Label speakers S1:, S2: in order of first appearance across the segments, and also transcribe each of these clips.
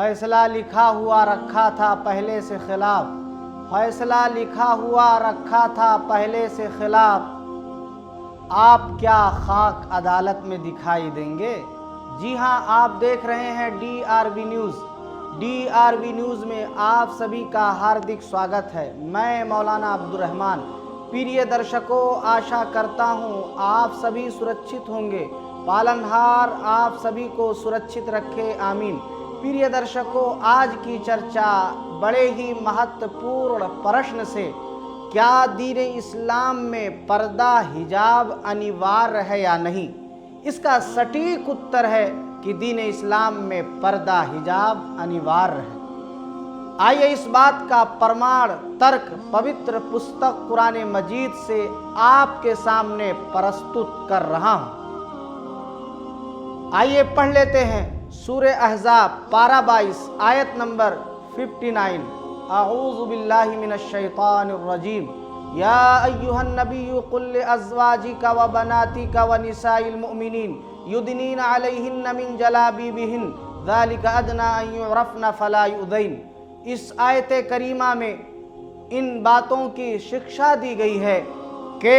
S1: फैसला लिखा हुआ रखा था पहले से खिलाफ, फैसला लिखा हुआ रखा था पहले से खिलाफ, आप क्या खाक अदालत में दिखाई देंगे। जी हाँ, आप देख रहे हैं DRV न्यूज़। DRV न्यूज़ में आप सभी का हार्दिक स्वागत है। मैं मौलाना अब्दुल रहमान। प्रिय दर्शकों, आशा करता हूँ आप सभी सुरक्षित होंगे। पालनहार आप सभी को सुरक्षित रखे, आमीन। प्रिय दर्शकों, आज की चर्चा बड़े ही महत्वपूर्ण प्रश्न से, क्या दीन इस्लाम में पर्दा हिजाब अनिवार्य है या नहीं। इसका सटीक उत्तर है कि दीन इस्लाम में पर्दा हिजाब अनिवार्य है। आइए इस बात का प्रमाण तर्क पवित्र पुस्तक कुरान मजीद से आपके सामने प्रस्तुत कर रहा हूं। आइए पढ़ लेते हैं सूरह अहज़ाब पारा 22 आयत नंबर 59। अऊज़ु बिल्लाहि मिनश शैतानिर रजीम। या अय्युहन नबिय्यु कुल लिअज़वाजिका व बनातिका व निसाइल मुमिनीन युदनीना अलैहिन्ना मिन जलाबिबिहिन ज़ालिका अदना अन युरफ़ना फला युज़ैन। इस आयत करीमा में इन बातों की शिक्षा दी गई है कि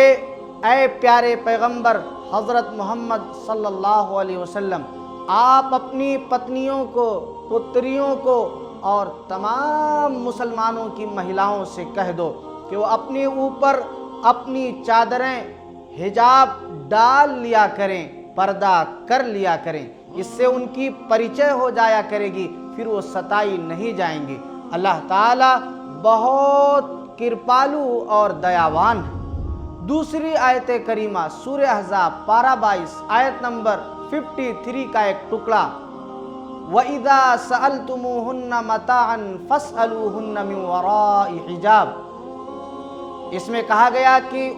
S1: ऐ प्यारे पैगंबर हज़रत मोहम्मद सल्लल्लाहु अलैहि वसल्लम, आप अपनी पत्नियों को, पुत्रियों को और तमाम मुसलमानों की महिलाओं से कह दो कि वो अपने ऊपर अपनी चादरें हिजाब डाल लिया करें, पर्दा कर लिया करें। इससे उनकी परिचय हो जाया करेगी, फिर वो सताई नहीं जाएंगी। अल्लाह ताला बहुत कृपालु और दयावान है। दूसरी आयत करीमा सूरह अहज़ाब पारा 22 आयत नंबर 53 का एक टुकड़ा, वइज़ा सअलतुमूहुन्ना मताअन फस्अलूहुन्ना मिन वराइ हिजाब। इसमें कहा गया कि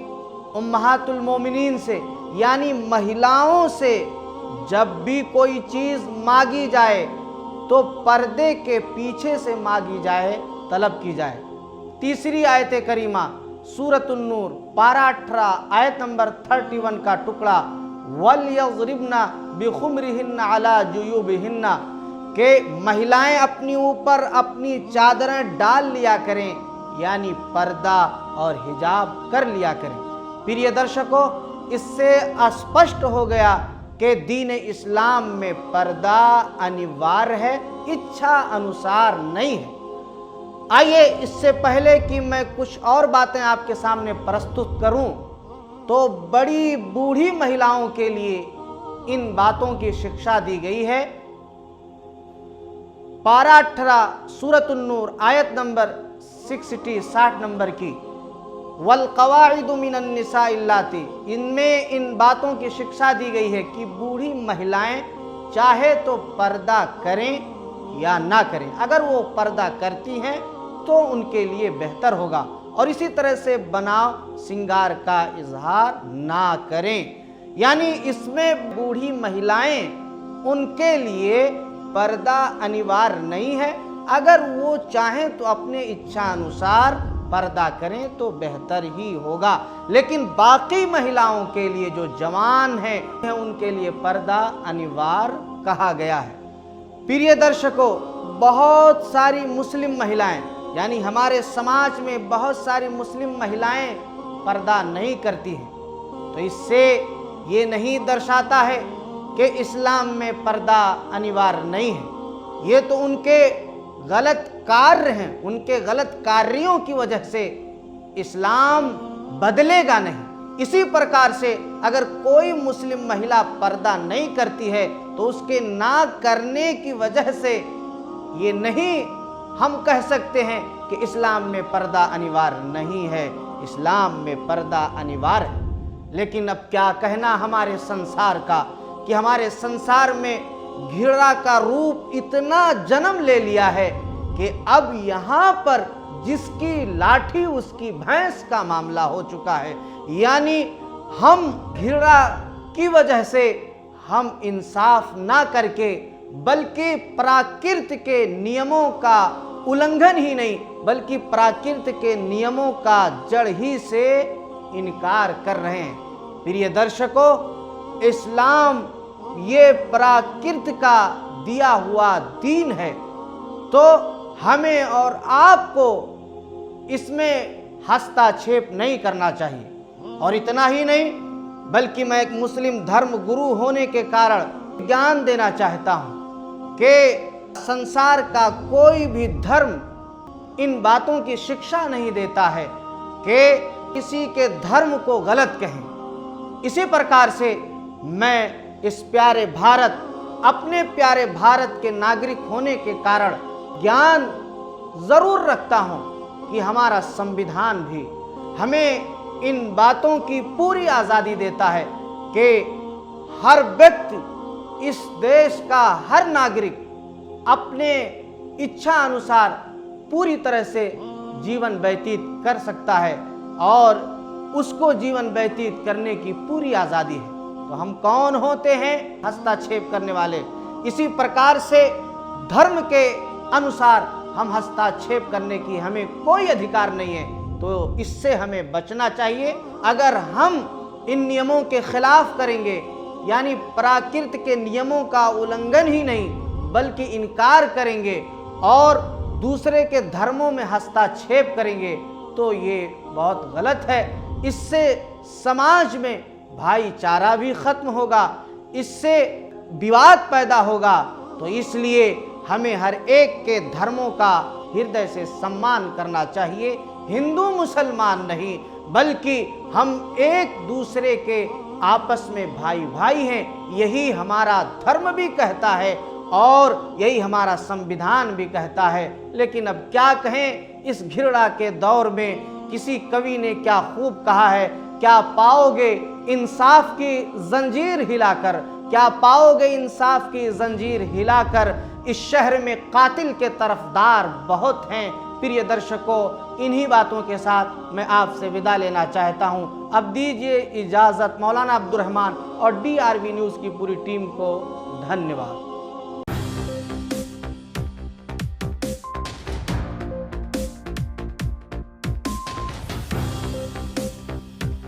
S1: उम्महातुल मोमिनीन से, यानी महिलाओं से जब भी कोई चीज़ मांगी जाए तो पर्दे के पीछे से मांगी जाए, तलब की जाए। तीसरी आयत करीमा सूरतुन नूर पारा 18 आयत नंबर 31 का टुकड़ा, वलयज़रिबना बिखुमरिहिन्ना अला जुयूबिहिन्ना, के महिलाएं अपनी ऊपर अपनी चादरें डाल लिया करें, यानी पर्दा और हिजाब कर लिया करें। प्रिय दर्शकों, इससे स्पष्ट हो गया कि दीन इस्लाम में पर्दा अनिवार्य है, इच्छा अनुसार नहीं है। आइए इससे पहले कि मैं कुछ और बातें आपके सामने प्रस्तुत करूं, तो बड़ी बूढ़ी महिलाओं के लिए इन बातों की शिक्षा दी गई है। पारा 18 सूरतुन नूर आयत नंबर 60 नंबर की, वल कवाइदु मिनन निसाइ अल्लाती, इनमें इन बातों की शिक्षा दी गई है कि बूढ़ी महिलाएं चाहे तो पर्दा करें या ना करें। अगर वो पर्दा करती हैं तो उनके लिए बेहतर होगा, और इसी तरह से बनाव सिंगार का इजहार ना करें। यानी इसमें बूढ़ी महिलाएं, उनके लिए पर्दा अनिवार्य नहीं है। अगर वो चाहें तो अपने इच्छा अनुसार पर्दा करें तो बेहतर ही होगा। लेकिन बाकी महिलाओं के लिए जो जवान हैं, उनके लिए पर्दा अनिवार्य कहा गया है। प्रिय दर्शकों, बहुत सारी मुस्लिम महिलाएं, यानी हमारे समाज में बहुत सारी मुस्लिम महिलाएं पर्दा नहीं करती हैं। तो इससे ये नहीं दर्शाता है कि इस्लाम में पर्दा अनिवार्य नहीं है। ये तो उनके गलत कार्य हैं, उनके गलत कार्यों की वजह से इस्लाम बदलेगा नहीं। इसी प्रकार से अगर कोई मुस्लिम महिला पर्दा नहीं करती है तो उसके ना करने की वजह से ये नहीं हम कह सकते हैं कि इस्लाम में पर्दा अनिवार्य नहीं है। इस्लाम में पर्दा अनिवार्य है। लेकिन अब क्या कहना हमारे संसार का, कि हमारे संसार में घृणा का रूप इतना जन्म ले लिया है कि अब यहाँ पर जिसकी लाठी उसकी भैंस का मामला हो चुका है। यानी हम घृणा की वजह से हम इंसाफ ना करके, बल्कि प्राकृत के नियमों का उल्लंघन ही नहीं, बल्कि प्राकृत के नियमों का जड़ ही से इनकार कर रहे हैं। प्रिय दर्शकों, इस्लाम ये प्राकृत का दिया हुआ दीन है। तो हमें और आपको इसमें हस्तक्षेप नहीं करना चाहिए। और इतना ही नहीं, बल्कि मैं एक मुस्लिम धर्म गुरु होने के कारण ज्ञान देना चाहता हूँ कि संसार का कोई भी धर्म इन बातों की शिक्षा नहीं देता है कि किसी के धर्म को गलत कहें। इसी प्रकार से मैं इस प्यारे भारत, अपने प्यारे भारत के नागरिक होने के कारण ज्ञान ज़रूर रखता हूँ कि हमारा संविधान भी हमें इन बातों की पूरी आज़ादी देता है कि हर व्यक्ति, इस देश का हर नागरिक अपने इच्छा अनुसार पूरी तरह से जीवन व्यतीत कर सकता है और उसको जीवन व्यतीत करने की पूरी आज़ादी है। तो हम कौन होते हैं हस्तक्षेप करने वाले? इसी प्रकार से धर्म के अनुसार हम हस्तक्षेप करने की हमें कोई अधिकार नहीं है, तो इससे हमें बचना चाहिए। अगर हम इन नियमों के खिलाफ करेंगे, यानी प्राकृत के नियमों का उल्लंघन ही नहीं बल्कि इनकार करेंगे और दूसरे के धर्मों में हस्तक्षेप करेंगे, तो ये बहुत गलत है। इससे समाज में भाईचारा भी खत्म होगा, इससे विवाद पैदा होगा। तो इसलिए हमें हर एक के धर्मों का हृदय से सम्मान करना चाहिए। हिंदू मुसलमान नहीं, बल्कि हम एक दूसरे के आपस में भाई भाई हैं, यही हमारा धर्म भी कहता है और यही हमारा संविधान भी कहता है। लेकिन अब क्या कहें, इस घृणा के दौर में किसी कवि ने क्या खूब कहा है, क्या पाओगे इंसाफ की जंजीर हिलाकर, क्या पाओगे इंसाफ की जंजीर हिलाकर, इस शहर में कातिल के तरफदार बहुत हैं। प्रिय दर्शकों, इन्हीं बातों के साथ मैं आपसे विदा लेना चाहता हूं। अब दीजिए इजाज़त। मौलाना अब्दुल रहमान और DRV न्यूज़ की पूरी टीम को धन्यवाद।